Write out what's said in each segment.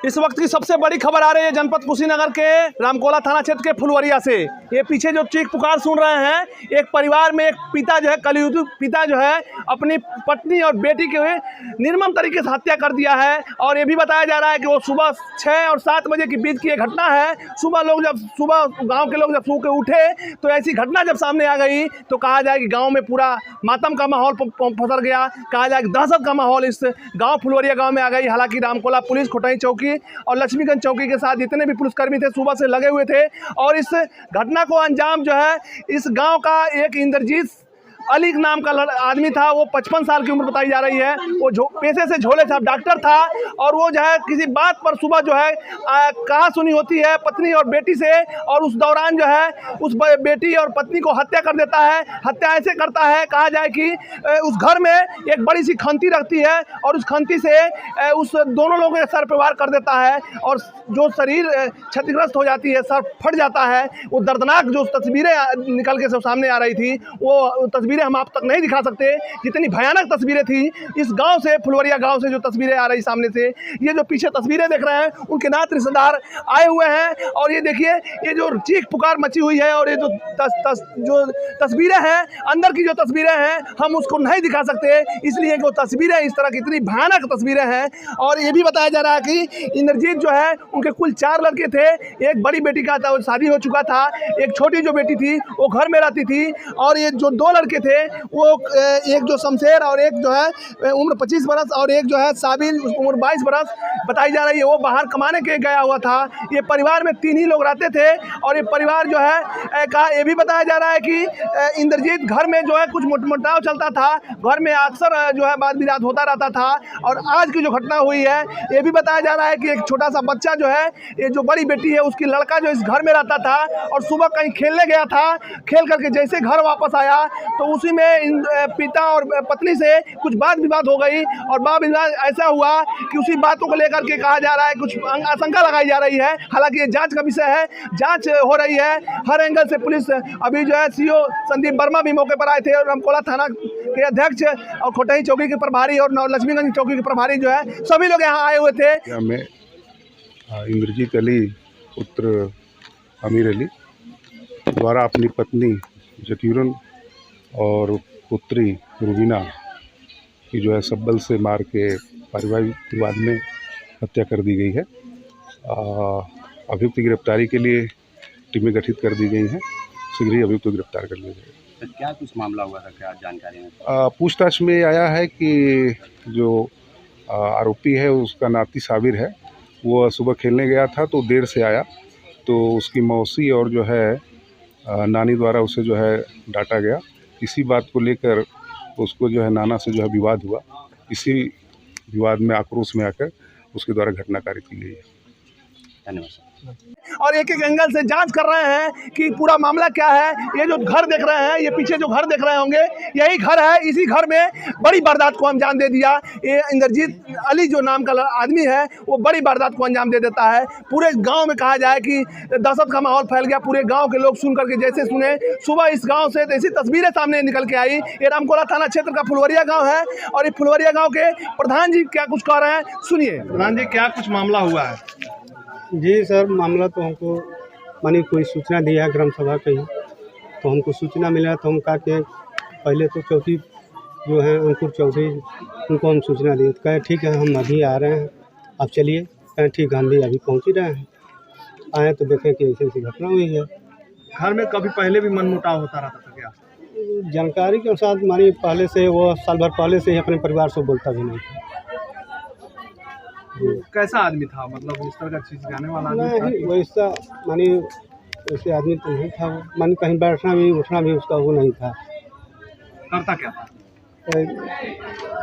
इस वक्त की सबसे बड़ी खबर आ रही है जनपद कुशीनगर के रामकोला थाना क्षेत्र के फुलवरिया से। ये पीछे जो चीख पुकार सुन रहे हैं, एक परिवार में एक पिता जो है, कलयुगी पिता जो है, अपनी पत्नी और बेटी के निर्मम तरीके से हत्या कर दिया है। और ये भी बताया जा रहा है कि वो सुबह 6 और 7 बजे के बीच की ये घटना है। सुबह गाँव के लोग जब सो के उठे तो ऐसी घटना जब सामने आ गई तो कहा जाए कि गाँव में पूरा मातम का माहौल पसर गया। कहा जाए कि दहशत का माहौल इस गाँव फुलवरिया गाँव में आ गई। हालांकि रामकोला पुलिस, खोटई चौकी और लक्ष्मीगंज चौकी के साथ जितने भी पुलिसकर्मी थे सुबह से लगे हुए थे। और इस घटना को अंजाम जो है, इस गांव का एक इंद्रजीत अली नाम का आदमी था। वो 55 साल की उम्र बताई जा रही है। वो पेशे से झोले साहब डॉक्टर था और वो जो है किसी बात पर सुबह जो है कहा सुनी होती है पत्नी और बेटी से, और उस दौरान जो है उस बेटी और पत्नी को हत्या कर देता है। हत्या ऐसे करता है, कहा जाए कि उस घर में एक बड़ी सी खंती रखती है और उस खंती से उस दोनों लोगों के सर पे वार कर देता है और जो शरीर क्षतिग्रस्त हो जाती है, सर फट जाता है। वो दर्दनाक जो तस्वीरें निकल के सब सामने आ रही थी, वो तस्वीरें हम आप तक नहीं दिखा सकते, जितनी भयानक तस्वीरें थी। इस गांव से, फुलवरिया गांव से जो तस्वीरें आ रही सामने से, ये जो पीछे तस्वीरें देख रहे हैं उनके नात रिश्तेदार आए हुए हैं। और ये देखिए, ये जो चीख पुकार मची हुई है और ये जो तस्वीरें हैं, अंदर की जो तस्वीरें हैं, हम उसको नहीं दिखा सकते, इसलिए कि वो तस्वीरें इस तरह की इतनी भयानक तस्वीरें हैं। और ये भी बताया जा रहा है कि इंद्रजीत जो है, उनके कुल 4 लड़के थे। एक बड़ी बेटी का था, शादी हो चुका था। एक छोटी जो बेटी थी वो घर में रहती थी। और ये जो 2 लड़के थे, वो एक जो शमशेर और एक जो है उम्र 25 बरस और एक जो है साबिल उम्र 22 बरस बताई जा रही है, वो बाहर कमाने के गया हुआ था। ये परिवार में 3 ही लोग रहते थे। और ये परिवार जो है ये भी बताया जा रहा है कि इंद्रजीत घर में जो है कुछ मुटाव चलता था, घर में अक्सर जो है वाद विवाद होता रहता था। और आज की जो घटना हुई है, ये भी बताया जा रहा है कि एक छोटा सा बच्चा जो है, ये जो बड़ी बेटी है उसकी लड़का जो इस घर में रहता था और सुबह कहीं खेलने गया था, खेल करके जैसे घर वापस आया तो उसी में पिता और पत्नी से कुछ बात विवाद हो गई। और बात विवाद ऐसा हुआ कि उसी बातों को लेकर के कहा जा रहा है, कुछ आशंका लगाई जा रही है। हालांकि ये जांच का विषय है, जांच हो रही है हर एंगल से। पुलिस अभी जो है सीओ संदीप वर्मा भी मौके पर आए थे और रामकोला थाना के अध्यक्ष और खोटई चौकी के प्रभारी और लक्ष्मीगंज चौकी के प्रभारी जो है, सभी लोग यहाँ आए हुए थे। मैं इंद्रजीत अली पुत्र आमिर अली द्वारा अपनी पत्नी जकीरन और पुत्री रुबीना की जो है सब्बल से मार के पारिवारिक विवाद में हत्या कर दी गई है। अभियुक्त की गिरफ्तारी के लिए टीमें गठित कर दी गई हैं। शीघ्र ही अभियुक्त को गिरफ्तार कर लिया जाएगा। तो क्या कुछ मामला हुआ था, क्या जानकारी में? पूछताछ में आया है कि जो आरोपी है उसका नाती साबिर है, वो सुबह खेलने गया था तो देर से आया, तो उसकी मौसी और जो है नानी द्वारा उसे जो है डांटा गया। इसी बात को लेकर उसको जो है नाना से जो है विवाद हुआ। इसी विवाद में आक्रोश में आकर उसके द्वारा घटना कार्य की गई है। धन्यवाद। और एक एक एंगल से जांच कर रहे हैं कि पूरा मामला क्या है। ये जो घर देख रहे हैं, ये पीछे जो घर देख रहे होंगे, यही घर है। इसी घर में बड़ी वारदात को अंजाम दे दिया। ये इंद्रजीत अली जो नाम का आदमी है, वो बड़ी वारदात को अंजाम दे देता है। पूरे गांव में कहा जाए कि दहशत का माहौल फैल गया। पूरे गांव के लोग सुन करके जैसे सुने, सुबह इस गाँव से ऐसी तस्वीरें सामने निकल के आई। ये रामकोला थाना क्षेत्र का फुलवरिया गाँव है और ये फुलवरिया गाँव के प्रधान जी क्या कुछ कह रहे हैं, सुनिए। प्रधान जी, क्या कुछ मामला हुआ है? जी सर, मामला तो हमको मानी कोई सूचना दिया ग्राम सभा के ही, तो हमको सूचना मिला तो हम कहा कि पहले तो चौकी जो है अंकुर चौधरी, उनको हम सूचना दिए तो कहे ठीक है हम अभी आ रहे हैं, आप चलिए। कहें ठीक है, हम भी अभी पहुँच ही रहे हैं। आए तो देखें कि ऐसी ऐसी घटना हुई है। घर में कभी पहले भी मनमुटाव होता रहता था क्या? जानकारी के अनुसार मानी पहले से, वो साल भर पहले से ही अपने परिवार से बोलता भी नहीं था। कैसा आदमी था, मतलब इस तरह का चीज गाने वाला नहीं, वैसा मानी वैसे आदमी तो नहीं था वो। मानी कहीं बैठना भी उठना भी उसका वो नहीं था। करता क्या था?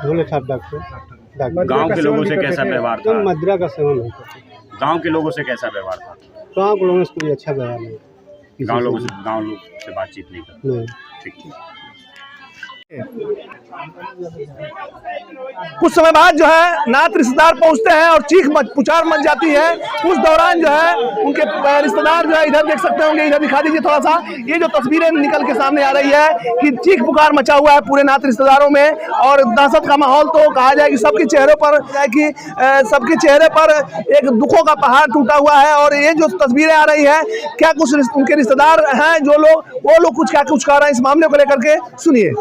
झोले छाप डॉक्टर। गांव के लोगों से कैसा व्यवहार था? मदिरा का सेवन नहीं करता। गांव के लोगों से कैसा व्यवहार था? गाँव के लोगों से कोई अच्छा व्यवहार नहीं। गांव लोग से बातचीत नहीं करते। नहीं। ठीक है। कुछ समय बाद जो है नात रिश्तेदार पहुंचते हैं और चीख पुकार मच जाती है। उस दौरान जो है उनके रिश्तेदार जो है, इधर देख सकते होंगे, इधर दिखा दीजिए थोड़ा सा, ये जो तस्वीरें निकल के सामने आ रही है कि चीख पुकार मचा हुआ है पूरे नात रिश्तेदारों में और दहशत का माहौल तो कहा जाए कि सबके चेहरे पर एक दुखों का पहाड़ टूटा हुआ है। और ये जो तस्वीरें आ रही है, क्या कुछ उनके रिश्तेदार हैं जो लोग, वो लोग कुछ कह रहे हैं इस मामले को लेकर के, सुनिए।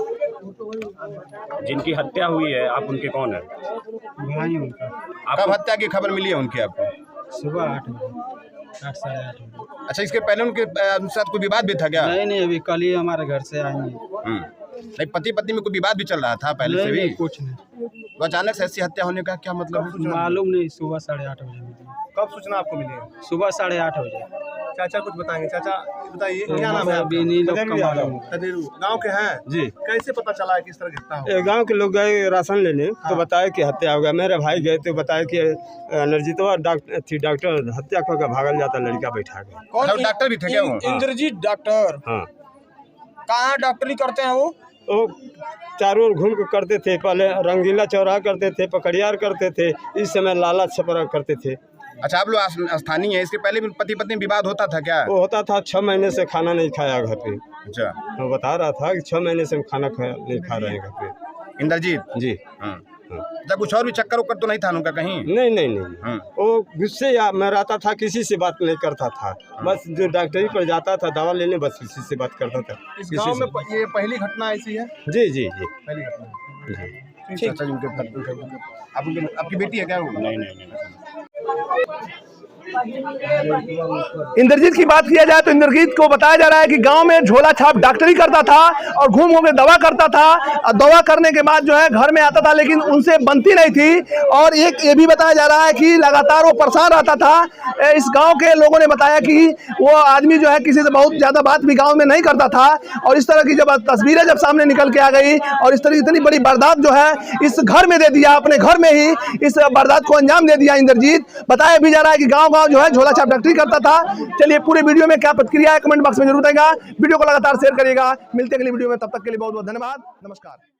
जिनकी हत्या हुई है, आप उनके कौन है? भाई उनका। कब हत्या की खबर मिली है उनकी आपको? सुबह 8 बजे, 8 साढ़े 8 बजे। अच्छा, इसके पहले उनके साथ कोई विवाद भी था क्या? नहीं, अभी कल ही हमारे घर से आई है। नहीं, पति पत्नी में कोई विवाद भी चल रहा था पहले से भी? कुछ नहीं, तो अचानक से ऐसी हत्या होने का क्या मतलब है? मालूम नहीं। सुबह 8:30 बजे मिली। कब सूचना आपको मिली है? सुबह 8:30 बजे। चाचा कुछ बताएंगे। चाचा बताइए, क्या नाम है आपका? अभी नहीं लोग का मालूम। तदेरू गाँव के हैं जी। कैसे पता चला है किस तरह घटना हो? गांव के लोग गए राशन लेने, तो बताया कि हत्या हो गया। मेरे भाई गए तो बताया कि नरजीतवा डॉक्टर हत्या करके भागल जाता, लड़का बैठा गया। कौन डॉक्टर भी थे क्या वो? इंद्रजीत डॉक्टर। हाँ, कहाँ डॉक्टरी करते हैं वो चारों ओर घूम के करते थे। पहले रंगीला चौराहा करते थे, पकड़ियार करते थे, इस समय लाला छपरा करते थे। अच्छा, आप लोग स्थानीय है, इसके पहले भी पति पत्नी विवाद होता था क्या? वो होता था। 6 महीने से खाना नहीं खाया घर पे। अच्छा, वो बता रहा था कि 6 महीने से हम खाना नहीं खा रहे हैं घर पे। इंद्रजीत जी। जब कुछ और भी चक्कर उक्कर तो नहीं था उनका कहीं? नहीं। वो गुस्से या मैं रहता था, किसी से बात नहीं करता था। बस जो डॉक्टरी पर जाता था दवा लेने, बस किसी से बात करता था। इस गांव में ये पहली घटना ऐसी है? जी। पहली घटना। जी। अच्छा जी, आपकी बेटी है क्या वो? नहीं। इंद्रजीत की बात किया जाए तो इंद्रजीत को बताया जा रहा है कि गांव में झोला छाप डॉक्टरी करता था और घूम घूम के दवा करता था और दवा करने के बाद जो है घर में आता था, लेकिन उनसे बनती नहीं थी। और एक ये भी बताया जा रहा है कि लगातार वो परेशान रहता था। इस गांव के लोगों ने बताया कि वो आदमी जो है किसी से बहुत ज़्यादा बात भी गाँव में नहीं करता था। और इस तरह की जब तस्वीरें जब सामने निकल के आ गई और इस तरह इतनी बड़ी वारदात जो है इस घर में दे दिया, अपने घर में ही इस वारदात को अंजाम दे दिया इंद्रजीत। बताया भी जा रहा है कि गाँव जो है झोला छाप डॉक्टरी करता था। चलिए, पूरे वीडियो में क्या प्रतिक्रिया है कमेंट बॉक्स में जरूर देगा। वीडियो को लगातार शेयर करिएगा। मिलते हैं अगली वीडियो में, तब तक के लिए बहुत बहुत धन्यवाद। नमस्कार।